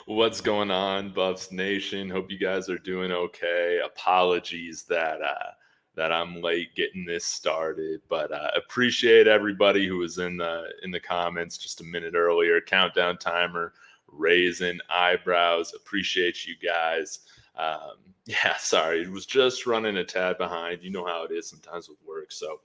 What's going on, Buffs Nation? Hope you guys are doing okay. Apologies that I'm late getting this started, but appreciate everybody who was in the comments just a minute earlier. Countdown timer, raising eyebrows. Appreciate you guys. Yeah, sorry, it was just running a tad behind. You know how it is sometimes with work. So,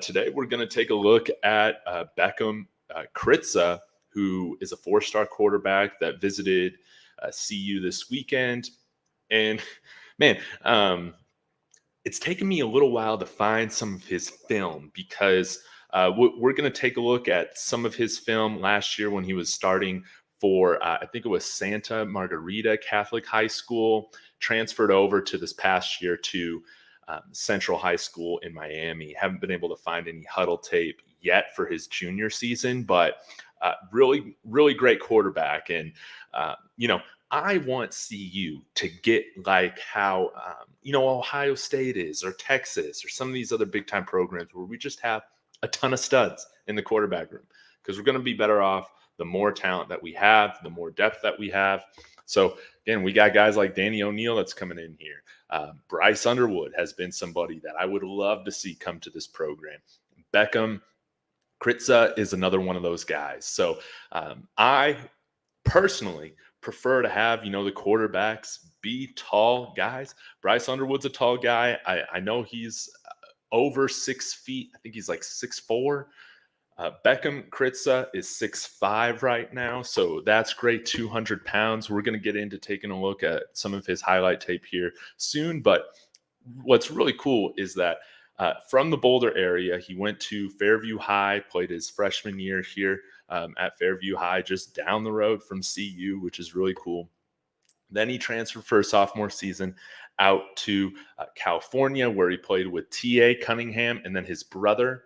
today we're going to take a look at Bekkem Kritza, who is a four-star quarterback that visited CU this weekend. And man, it's taken me a little while to find some of his film because we're going to take a look at some of his film last year when he was starting for, I think it was Santa Margarita Catholic High School, transferred over to this past year to Central High School in Miami. Haven't been able to find any huddle tape yet for his junior season, but really, really great quarterback. And, I want CU to get like how, Ohio State is, or Texas, or some of these other big time programs where we just have a ton of studs in the quarterback room, because we're going to be better off the more talent that we have, the more depth that we have. So again, we got guys like Danny O'Neal that's coming in here. Bryce Underwood has been somebody that I would love to see come to this program. Bekkem Kritza is another one of those guys. So I personally prefer to have, the quarterbacks be tall guys. Bryce Underwood's a tall guy. I know he's over 6 feet. I think he's like 6'4". Bekkem Kritza is 6'5" right now, so that's great. 200 pounds. We're going to get into taking a look at some of his highlight tape here soon. But what's really cool is that from the Boulder area, he went to Fairview High, played his freshman year here at Fairview High, just down the road from CU, which is really cool. Then he transferred for his sophomore season out to California, where he played with T.A. Cunningham, and then his brother,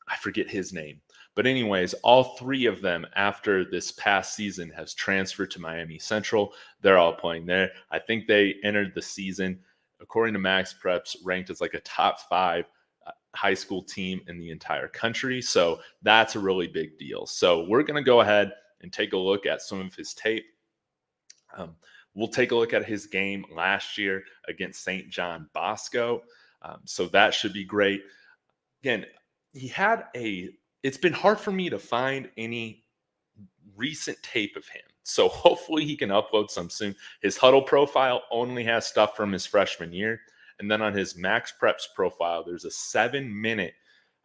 I forget his name. But anyways, all three of them after this past season has transferred to Miami Central. They're all playing there. I think they entered the season, according to Max Preps, ranked as like a top 5 high school team in the entire country. So that's a really big deal. So we're going to go ahead and take a look at some of his tape. We'll take a look at his game last year against St. John Bosco. So that should be great. Again, it's been hard for me to find any recent tape of him. So hopefully he can upload some soon. His huddle profile only has stuff from his freshman year. And then on his Max Preps profile, there's a 7-minute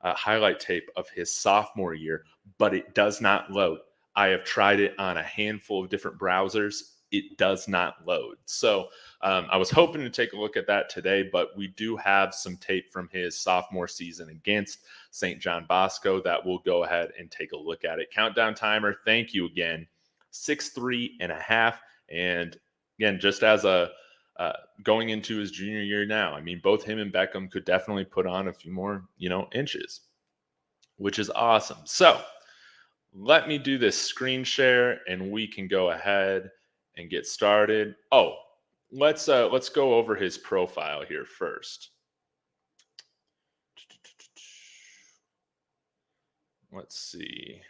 highlight tape of his sophomore year, but it does not load. I have tried it on a handful of different browsers. It does not load. So I was hoping to take a look at that today, but we do have some tape from his sophomore season against St. John Bosco that we'll go ahead and take a look at it. Countdown timer. Thank you again. 6'3.5". And again, just as going into his junior year now, I mean, both him and Bekkem could definitely put on a few more, inches, which is awesome. So let me do this screen share and we can go ahead and get started. Oh, let's go over his profile here first. Let's see.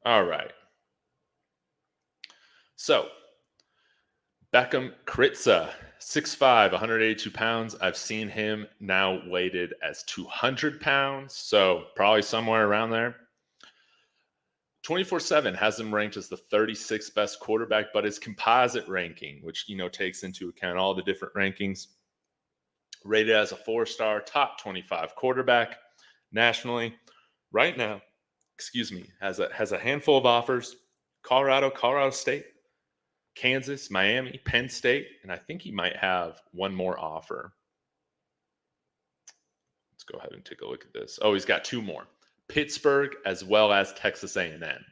All right. So, Bekkem Kritza, 6'5", 182 pounds. I've seen him now weighted as 200 pounds, so probably somewhere around there. 24/7 has him ranked as the 36th best quarterback, but his composite ranking, which takes into account all the different rankings, rated as a 4-star, top 25 quarterback nationally. Right now, has a handful of offers: Colorado State, Kansas, Miami, Penn State, and I think he might have one more offer. Let's go ahead and take a look at this. Oh, he's got 2 more: Pittsburgh as well as Texas A&M.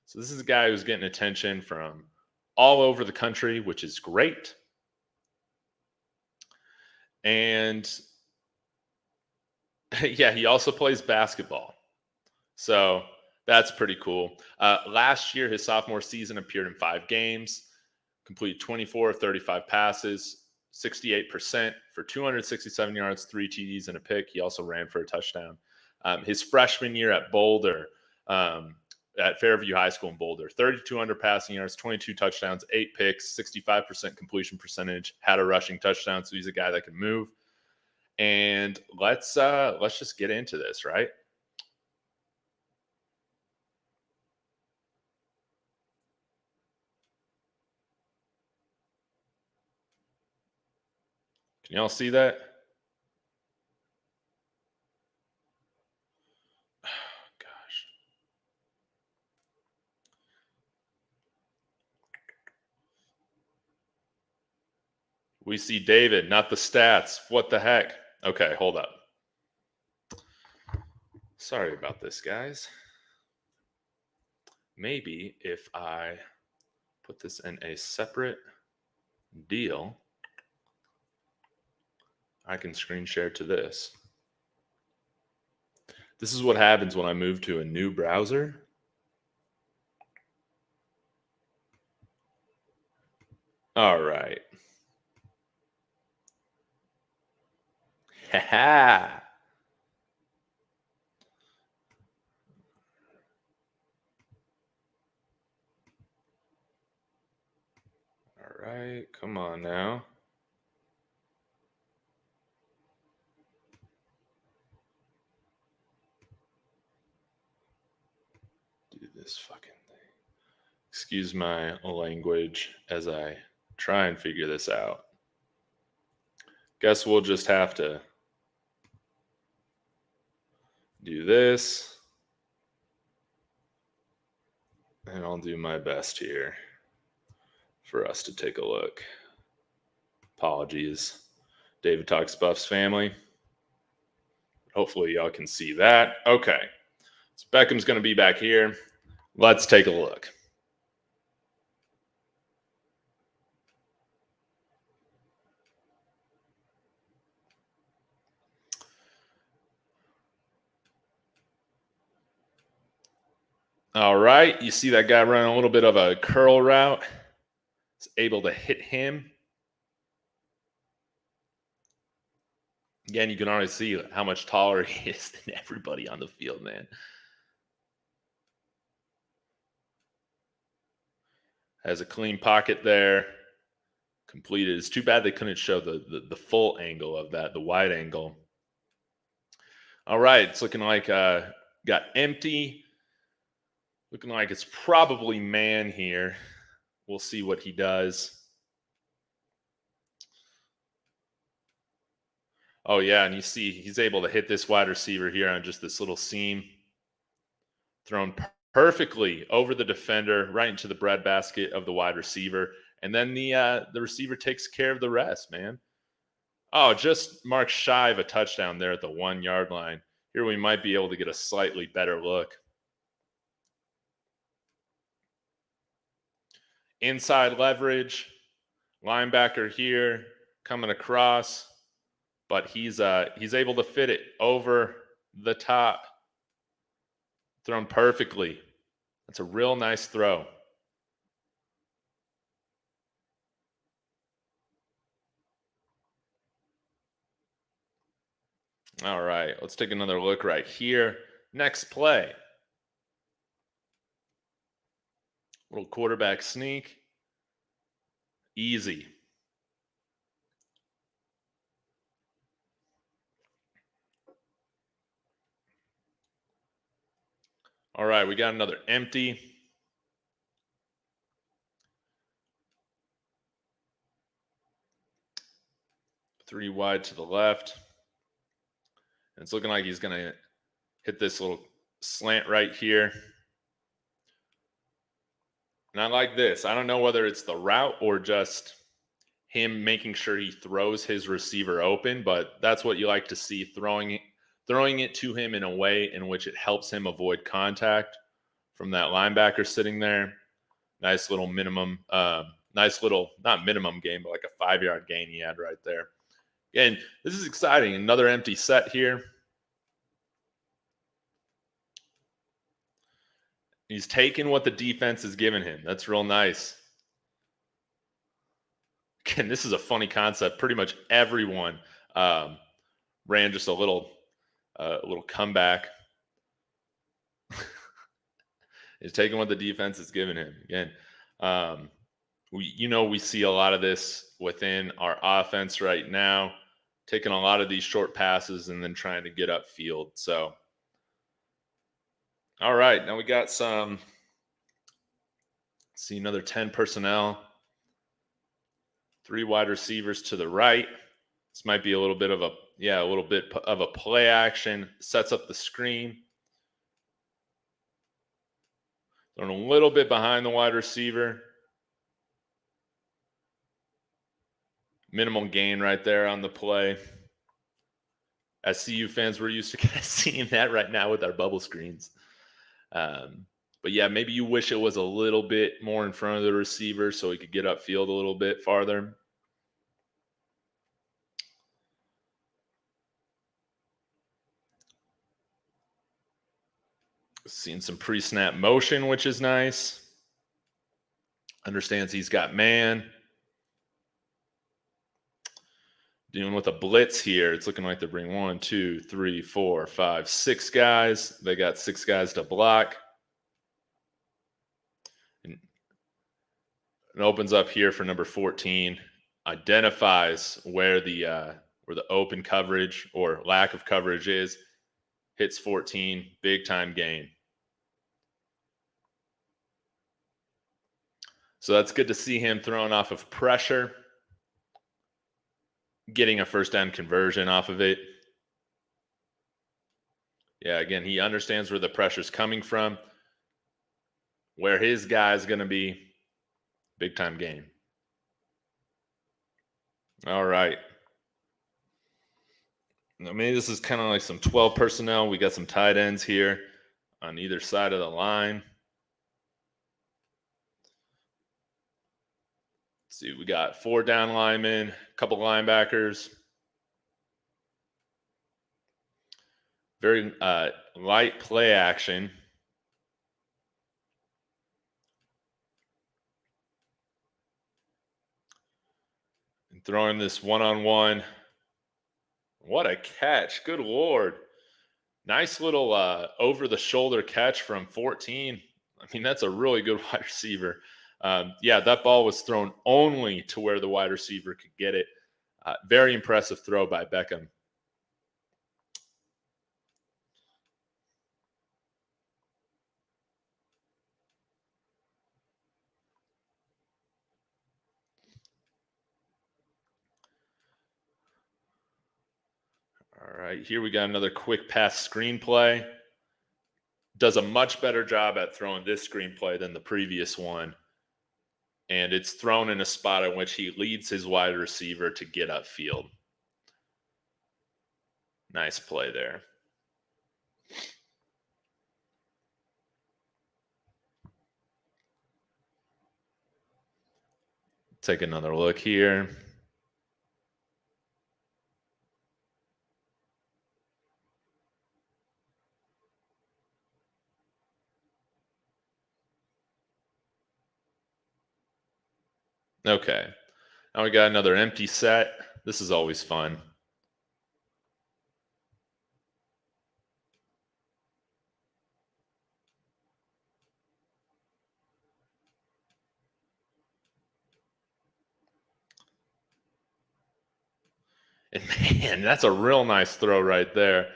So this is a guy who's getting attention from all over the country, which is great. And yeah, he also plays basketball. So that's pretty cool. Last year, his sophomore season, appeared in 5 games, completed 24 of 35 passes, 68% for 267 yards, 3 TDs, and a pick. He also ran for a touchdown. His freshman year at Boulder, at Fairview High School in Boulder, 3,200 passing yards, 22 touchdowns, 8 picks, 65% completion percentage, had a rushing touchdown. So he's a guy that can move. And let's just get into this, right? Can y'all see that? Oh, gosh. We see David, not the stats. What the heck? Okay, hold up. Sorry about this, guys. Maybe if I put this in a separate deal, I can screen share to this. This is what happens when I move to a new browser. All right. Ha. All right, come on now. Do this fucking thing. Excuse my language as I try and figure this out. Guess we'll just have to do this. And I'll do my best here for us to take a look. Apologies, David Talks Buffs family. Hopefully y'all can see that. Okay, so Beckham's going to be back here. Let's take a look. All right, you see that guy running a little bit of a curl route. It's able to hit him. Again, you can already see how much taller he is than everybody on the field, man. Has a clean pocket there. Completed. It's too bad they couldn't show the full angle of that, the wide angle. All right, it's looking like got empty. Looking like it's probably man here. We'll see what he does. Oh, yeah, and you see he's able to hit this wide receiver here on just this little seam. Thrown perfectly over the defender, right into the breadbasket of the wide receiver. And then the receiver takes care of the rest, man. Oh, just marked shy of a touchdown there at the 1 yard line. Here we might be able to get a slightly better look. Inside leverage, linebacker here coming across, but he's able to fit it over the top. Thrown perfectly. That's a real nice throw. All right, let's take another look right here. Next play. Little quarterback sneak. Easy. All right, we got another empty. Three wide to the left. And it's looking like he's going to hit this little slant right here. And I like this. I don't know whether it's the route or just him making sure he throws his receiver open, but that's what you like to see, throwing it to him in a way in which it helps him avoid contact from that linebacker sitting there. Nice little minimum, not minimum gain, but like a 5 yard gain he had right there. And this is exciting. Another empty set here. He's taken what the defense has given him. That's real nice. Again, this is a funny concept. Pretty much everyone ran just a little a little comeback. He's taking what the defense is giving him. Again, we see a lot of this within our offense right now, taking a lot of these short passes and then trying to get upfield. So, all right, now we got see another 10 personnel, 3 wide receivers to the right. This might be a little bit of a play action, sets up the screen. Thrown a little bit behind the wide receiver. Minimal gain right there on the play. As CU fans, we're used to kind of seeing that right now with our bubble screens. But yeah, maybe you wish it was a little bit more in front of the receiver so he could get upfield a little bit farther. Seeing some pre-snap motion, which is nice. Understands he's got man. Dealing with a blitz here. It's looking like they're bringing 1, 2, 3, 4, 5, 6 guys. They got 6 guys to block. And it opens up here for number 14. Identifies where the open coverage or lack of coverage is. Hits 14. Big time gain. So that's good to see him throwing off of pressure. Getting a first down conversion off of it. Yeah, again, he understands where the pressure's coming from, where his guy is going to be. Big time game. All right. Now, maybe this is kind of like some 12 personnel. We got some tight ends here on either side of the line. Let's see, we got 4 down linemen, a couple linebackers. Very light play action. And throwing this one-on-one. What a catch. Good Lord. Nice little over-the-shoulder catch from 14. I mean, that's a really good wide receiver. Yeah, that ball was thrown only to where the wide receiver could get it. Very impressive throw by Bekkem. All right, here we got another quick pass screenplay. Does a much better job at throwing this screenplay than the previous one. And it's thrown in a spot in which he leads his wide receiver to get upfield. Nice play there. Take another look here. Okay. Now we got another empty set. This is always fun. And man, that's a real nice throw right there.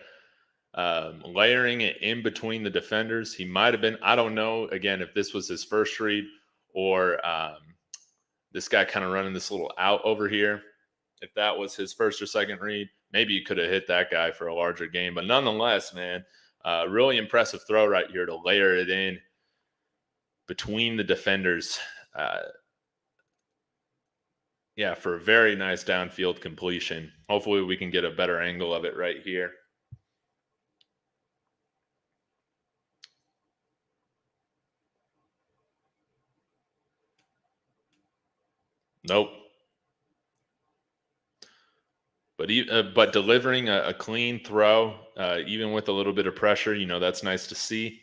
Layering it in between the defenders. He might have been, I don't know, again, if this was his first read or this guy kind of running this little out over here. If that was his first or second read, maybe you could have hit that guy for a larger gain. But nonetheless, man, really impressive throw right here to layer it in between the defenders. Yeah, for a very nice downfield completion. Hopefully we can get a better angle of it right here. Nope. But delivering a clean throw, even with a little bit of pressure, that's nice to see.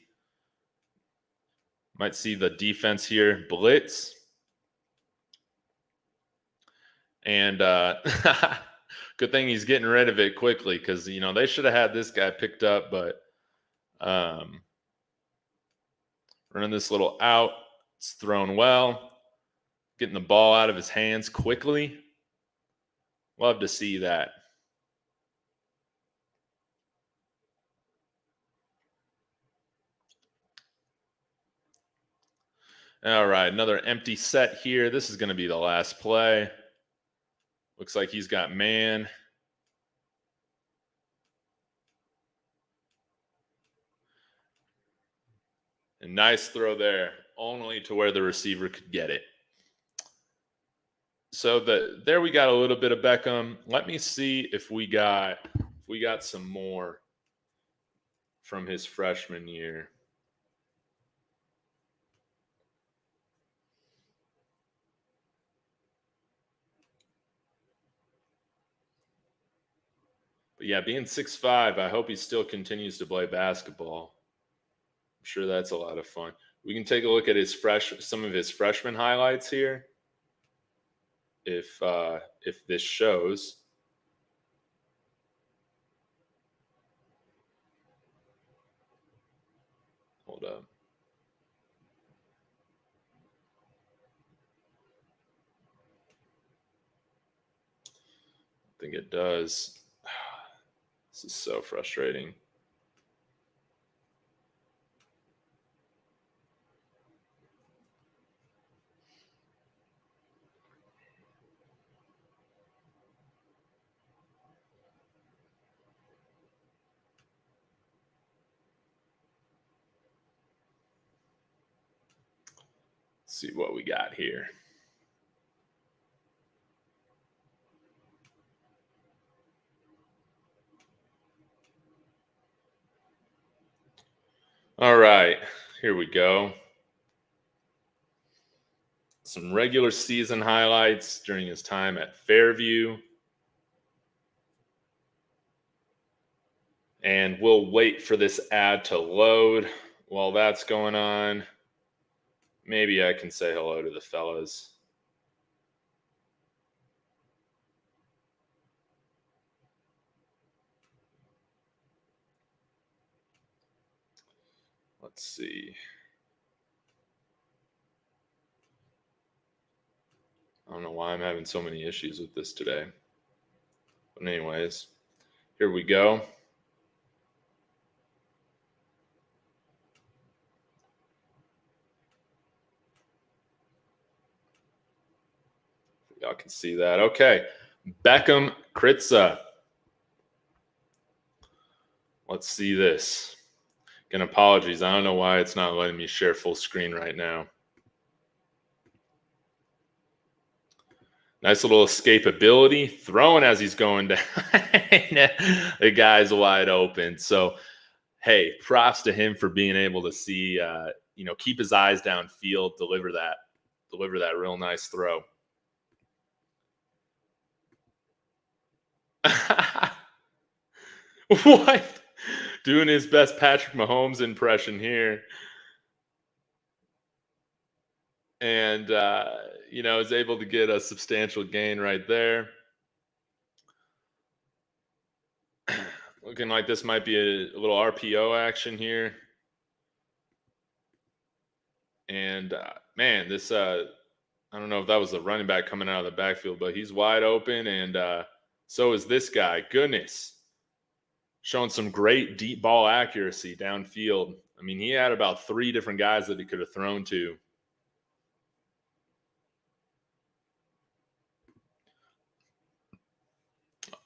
Might see the defense here blitz. And Good thing he's getting rid of it quickly because they should have had this guy picked up, but um, running this little out, it's thrown well, getting the ball out of his hands quickly. Love to see that. All right, another empty set here. This is going to be the last play. Looks like he's got man. A nice throw there, only to where the receiver could get it. So there we got a little bit of Bekkem. Let me see if we got some more from his freshman year. But yeah, being 6'5", I hope he still continues to play basketball. I'm sure that's a lot of fun. We can take a look at some of his freshman highlights here. If this shows. Hold up. I think it does. This is so frustrating. Let's see what we got here. All right, here we go. Some regular season highlights during his time at Fairview. And we'll wait for this ad to load. While that's going on, maybe I can say hello to the fellas. Let's see. I don't know why I'm having so many issues with this today. But anyways, here we go. Y'all can see that. Okay. Bekkem Kritza. Let's see this. Again, apologies. I don't know why it's not letting me share full screen right now. Nice little escapability. Throwing as he's going down. The guy's wide open. So, hey, props to him for being able to see, keep his eyes downfield, deliver that real nice throw. What? Doing his best Patrick Mahomes impression here. And, is able to get a substantial gain right there. Looking like this might be a little RPO action here. And, man, this, I don't know if that was the running back coming out of the backfield, but he's wide open. And so is this guy. Goodness. Showing some great deep ball accuracy downfield. I mean, he had about 3 different guys that he could have thrown to.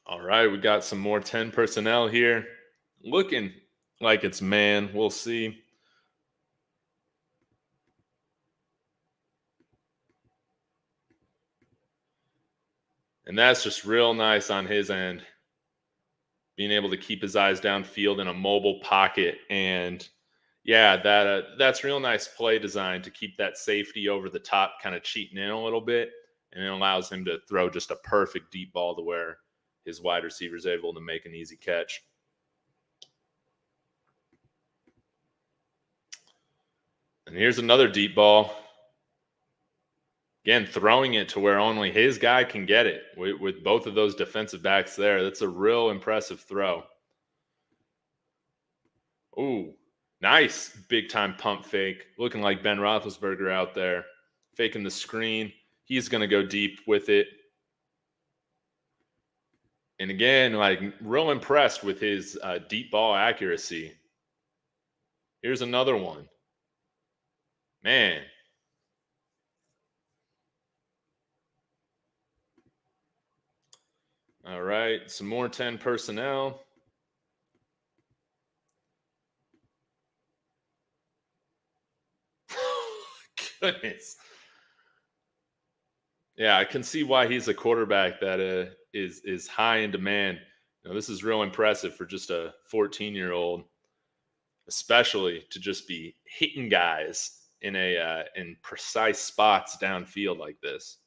All right, we got some more 10 personnel here. Looking like it's man. We'll see. And that's just real nice on his end. Being able to keep his eyes downfield in a mobile pocket. And yeah, that's real nice play design to keep that safety over the top, kind of cheating in a little bit. And it allows him to throw just a perfect deep ball to where his wide receiver is able to make an easy catch. And here's another deep ball. Again, throwing it to where only his guy can get it with both of those defensive backs there. That's a real impressive throw. Ooh, nice big time pump fake. Looking like Ben Roethlisberger out there, faking the screen. He's going to go deep with it. And again, like real impressed with his deep ball accuracy. Here's another one. Man. All right, some more 10 personnel. Goodness. Yeah, I can see why he's a quarterback that is high in demand. This is real impressive for just a 14-year-old, especially to just be hitting guys in precise spots downfield like this.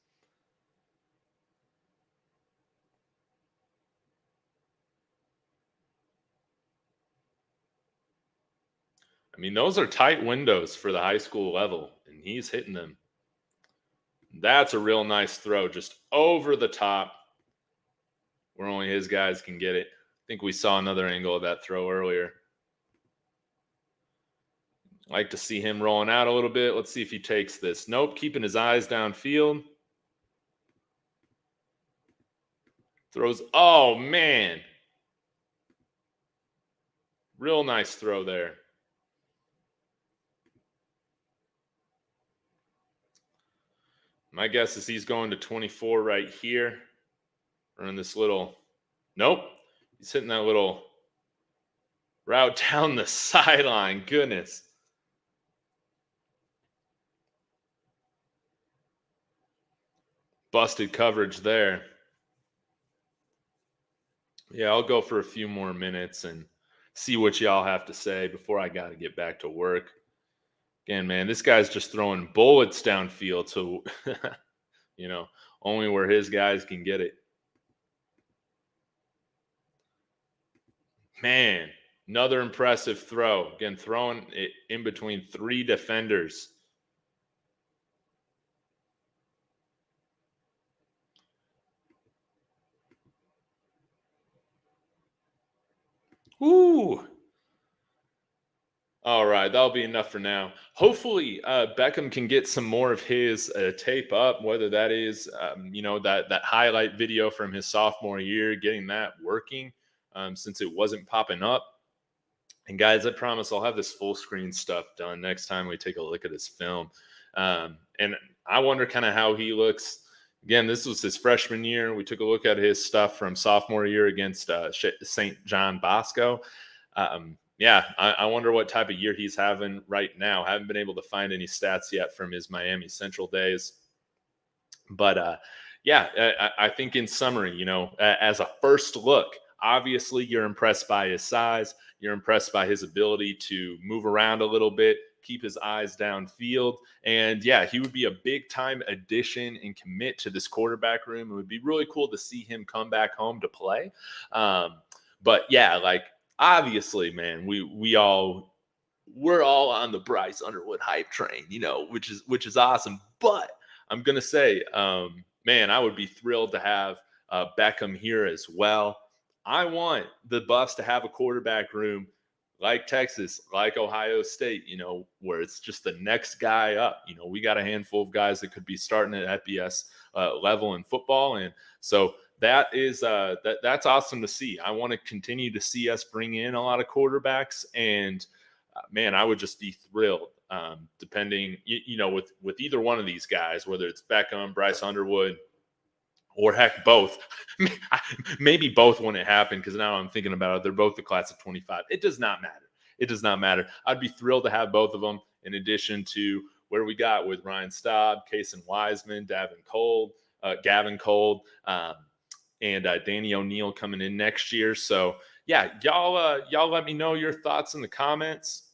I mean, those are tight windows for the high school level, and he's hitting them. That's a real nice throw, just over the top where only his guys can get it. I think we saw another angle of that throw earlier. Like to see him rolling out a little bit. Let's see if he takes this. Nope, keeping his eyes downfield. Throws. Oh, man. Real nice throw there. My guess is he's going to 24 right here. Running this little. Nope. He's hitting that little route down the sideline. Goodness. Busted coverage there. Yeah, I'll go for a few more minutes and see what y'all have to say before I got to get back to work. Again, man, this guy's just throwing bullets downfield to, only where his guys can get it. Man, another impressive throw. Again, throwing it in between three defenders. Ooh. All right, that'll be enough for now. Hopefully, Bekkem can get some more of his tape up, whether that is, that highlight video from his sophomore year, getting that working since it wasn't popping up. And guys, I promise I'll have this full screen stuff done next time we take a look at his film. And I wonder kind of how he looks. Again, this was his freshman year. We took a look at his stuff from sophomore year against St. John Bosco. I wonder what type of year he's having right now. Haven't been able to find any stats yet from his Miami Central days. But I think in summary, as a first look, obviously you're impressed by his size. You're impressed by his ability to move around a little bit, keep his eyes downfield. And yeah, he would be a big time addition and commit to this quarterback room. It would be really cool to see him come back home to play. But yeah, like obviously, man, we're all on the Bryce Underwood hype train, which is awesome. But I'm gonna say, man, I would be thrilled to have Bekkem here as well. I want the Buffs to have a quarterback room like Texas, like Ohio State, where it's just the next guy up. We got a handful of guys that could be starting at FBS level in football, and so that is that's awesome to see. I want to continue to see us bring in a lot of quarterbacks, and man, I would just be thrilled. Depending, with either one of these guys, whether it's Bekkem, Bryce Underwood, or heck, both. Maybe both when it happened, because now I'm thinking about it. They're both the class of 25. It does not matter. It does not matter. I'd be thrilled to have both of them, in addition to where we got with Ryan Staub, Kason Wiseman, Gavin Cole, and Danny O'Neal coming in next year. So yeah, y'all let me know your thoughts in the comments.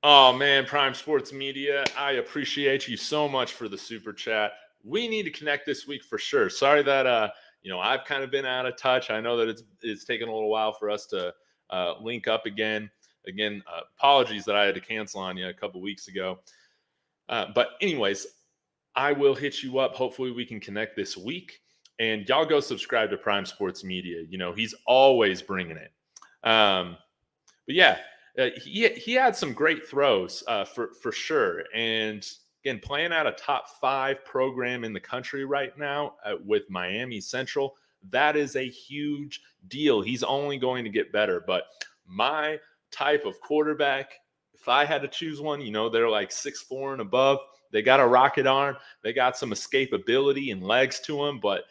Oh man, Prime Sports Media, I appreciate you so much for the super chat. We need to connect this week for sure. Sorry that I've kind of been out of touch. I know that it's taken a little while for us to link up again. Again, apologies that I had to cancel on you a couple weeks ago. But anyways, I will hit you up. Hopefully, we can connect this week. And y'all go subscribe to Prime Sports Media. He's always bringing it. But yeah, he had some great throws for sure. And again, playing at a top 5 program in the country right now with Miami Central, that is a huge deal. He's only going to get better. But my type of quarterback, if I had to choose one, they're like 6'4" and above. They got a rocket arm. They got some escapability and legs to them, but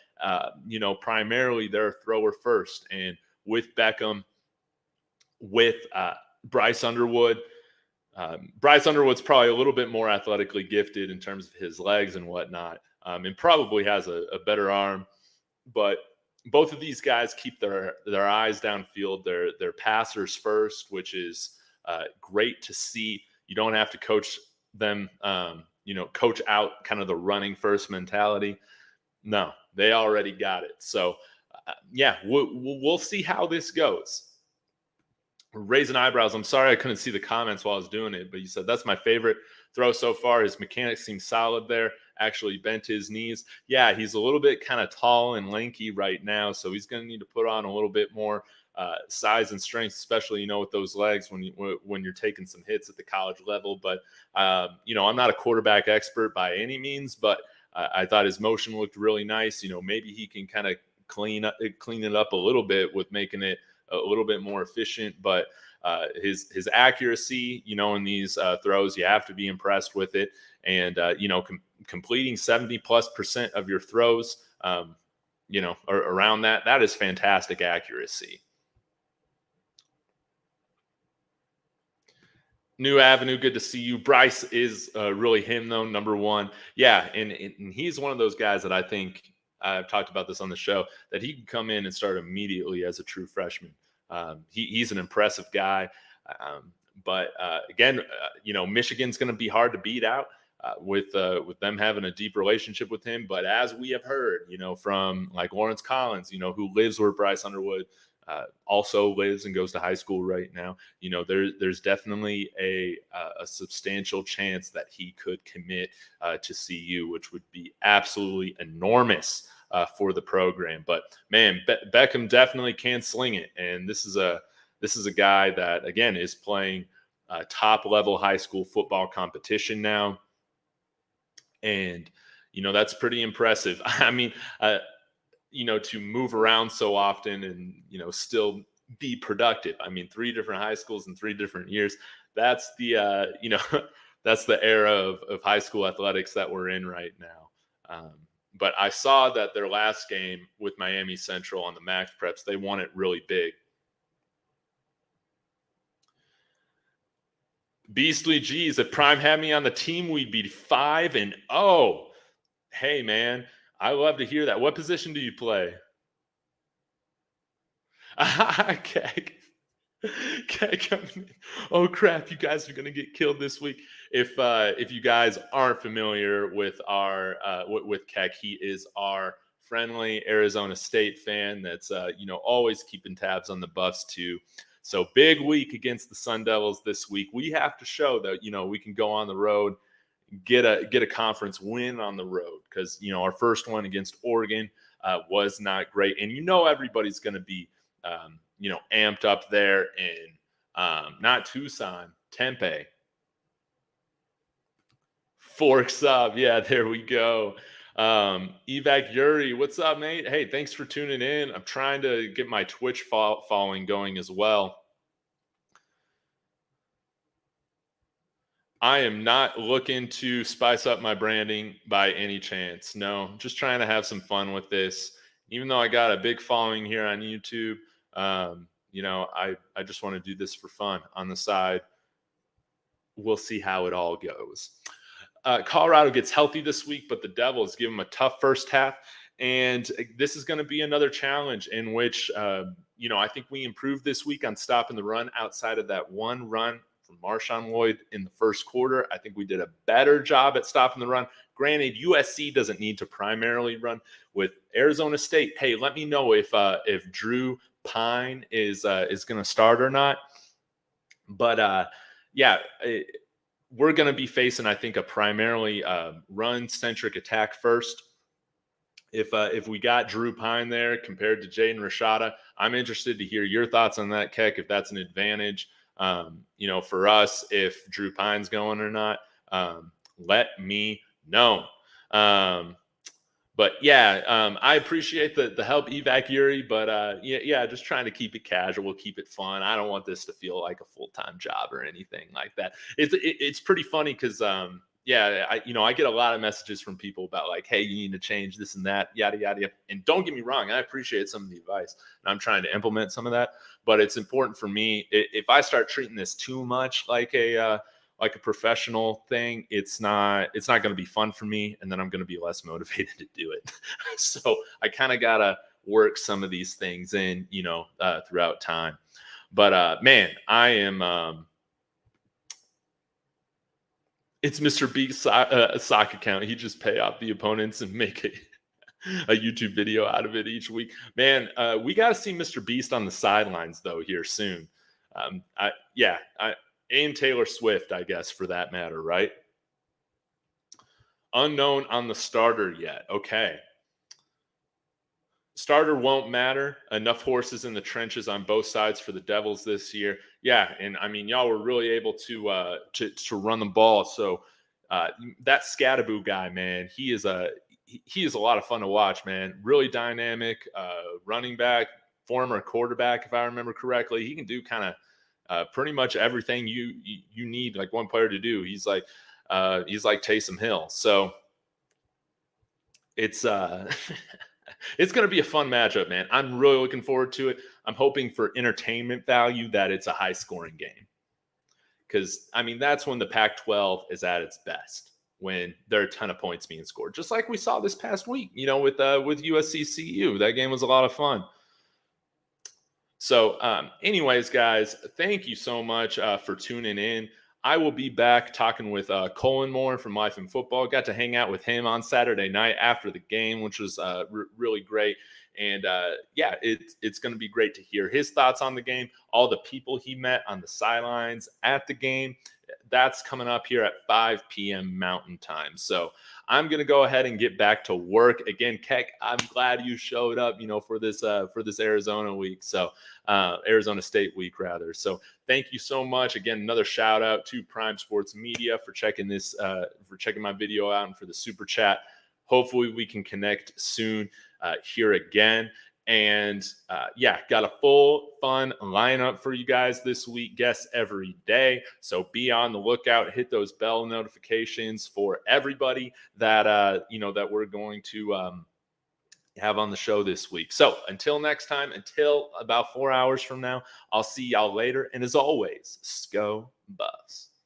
primarily they're a thrower first. And with Bekkem, with Bryce Underwood. Bryce Underwood's probably a little bit more athletically gifted in terms of his legs and whatnot, and probably has a better arm. But both of these guys keep their eyes downfield. They're passers first, which is great to see. You don't have to coach them, coach out kind of the running first mentality. No, they already got it. So, yeah, we'll see how this goes. Raising eyebrows. I'm sorry I couldn't see the comments while I was doing it, but you said that's my favorite throw so far. His mechanics seem solid there. Actually bent his knees. Yeah, he's a little bit kind of tall and lanky right now, so he's going to need to put on a little bit more size and strength, especially with those legs when you're taking some hits at the college level. But I'm not a quarterback expert by any means, but I thought his motion looked really nice. Maybe he can kind of clean it up a little bit with making it a little bit more efficient, but his accuracy, in these throws, you have to be impressed with it. And completing 70+% of your throws, or around that is fantastic accuracy. New Avenue, good to see you. Bryce is really him though, number one. Yeah, and he's one of those guys that I think, I've talked about this on the show, that he can come in and start immediately as a true freshman. He's an impressive guy. But again, Michigan's going to be hard to beat out with them having a deep relationship with him. But as we have heard, from like Lawrence Collins, who lives where Bryce Underwood also lives and goes to high school right now, there's definitely a substantial chance that he could commit to CU, which would be absolutely enormous for the program. But man, Bekkem definitely can sling it, and this is a guy that again is playing top level high school football competition now, and that's pretty impressive. I mean, to move around so often and, still be productive. I mean, 3 different high schools in 3 different years. That's the, that's the era of high school athletics that we're in right now. But I saw that their last game with Miami Central on the Max Preps, they won it really big. Beastly G's, if Prime had me on the team, we'd be 5-0. Hey, man, I love to hear that. What position do you play? Okay. Oh crap! You guys are gonna get killed this week. If you guys aren't familiar with our with Keck, he is our friendly Arizona State fan that's always keeping tabs on the Buffs too. So big week against the Sun Devils this week. We have to show that we can go on the road, get a conference win on the road, because our first one against Oregon was not great, and everybody's going to be amped up there in not Tucson, Tempe. Forks up, yeah, there we go. Evac Yuri, what's up, mate? Hey, thanks for tuning in. I'm trying to get my Twitch following going as well. I am not looking to spice up my branding by any chance. No, I'm just trying to have some fun with this. Even though I got a big following here on YouTube, I just want to do this for fun on the side. We'll see how it all goes. Colorado gets healthy this week, but the Devils give them a tough first half. And this is going to be another challenge in which, I think we improved this week on stopping the run outside of that one run from Marshawn Lloyd in the first quarter. I think we did a better job at stopping the run. Granted, USC doesn't need to primarily run. With Arizona State, hey, let me know if Drew Pine is going to start or not. But we're going to be facing, I think, a primarily run-centric attack first. If we got Drew Pine there compared to Jaden Rashada, I'm interested to hear your thoughts on that, Keck, if that's an advantage, for us, if Drew Pine's going or not. Let me know. But yeah, I appreciate the help, Evac Yuri. But yeah, just trying to keep it casual, keep it fun. I don't want this to feel like a full-time job or anything like that. It's pretty funny because yeah, I get a lot of messages from people about like, hey, you need to change this and that, yada yada yada. And don't get me wrong, I appreciate some of the advice, and I'm trying to implement some of that. But it's important for me, if I start treating this too much like a professional thing, it's not going to be fun for me, and then I'm going to be less motivated to do it. So I kind of gotta work some of these things in, throughout time. But man, I am. It's Mr. B's sock account. He just pay off the opponents and make a YouTube video out of it each week. Man, we got to see Mr. Beast on the sidelines though here soon. And Taylor Swift, I guess, for that matter, right? Unknown on the starter yet. Okay. Starter won't matter. Enough horses in the trenches on both sides for the Devils this year. Yeah, and I mean, y'all were really able to run the ball. So that Scattaboo guy, man, he is a lot of fun to watch, man. Really dynamic running back, former quarterback, if I remember correctly. He can do kind of pretty much everything you need like one player to do. He's like Taysom Hill. So it's it's going to be a fun matchup, man. I'm really looking forward to it. I'm hoping for entertainment value that it's a high scoring game. Because I mean, that's when the Pac-12 is at its best, when there are a ton of points being scored, just like we saw this past week, with USC CU. That game was a lot of fun. So anyways, guys, thank you so much for tuning in. I will be back talking with Colin Moore from Life in Football. Got to hang out with him on Saturday night after the game, which was really great. And yeah, it's going to be great to hear his thoughts on the game, all the people he met on the sidelines at the game. That's coming up here at 5 p.m. Mountain Time. So I'm going to go ahead and get back to work. Again, Keck, I'm glad you showed up, for this Arizona week. So Arizona State week, rather. So thank you so much. Again, another shout out to Prime Sports Media for checking my video out and for the super chat. Hopefully we can connect soon here again. And yeah, got a full fun lineup for you guys this week, guests every day. So be on the lookout, hit those bell notifications for everybody that, that we're going to have on the show this week. So until next time, until about 4 hours from now, I'll see y'all later. And as always, Go Buffs.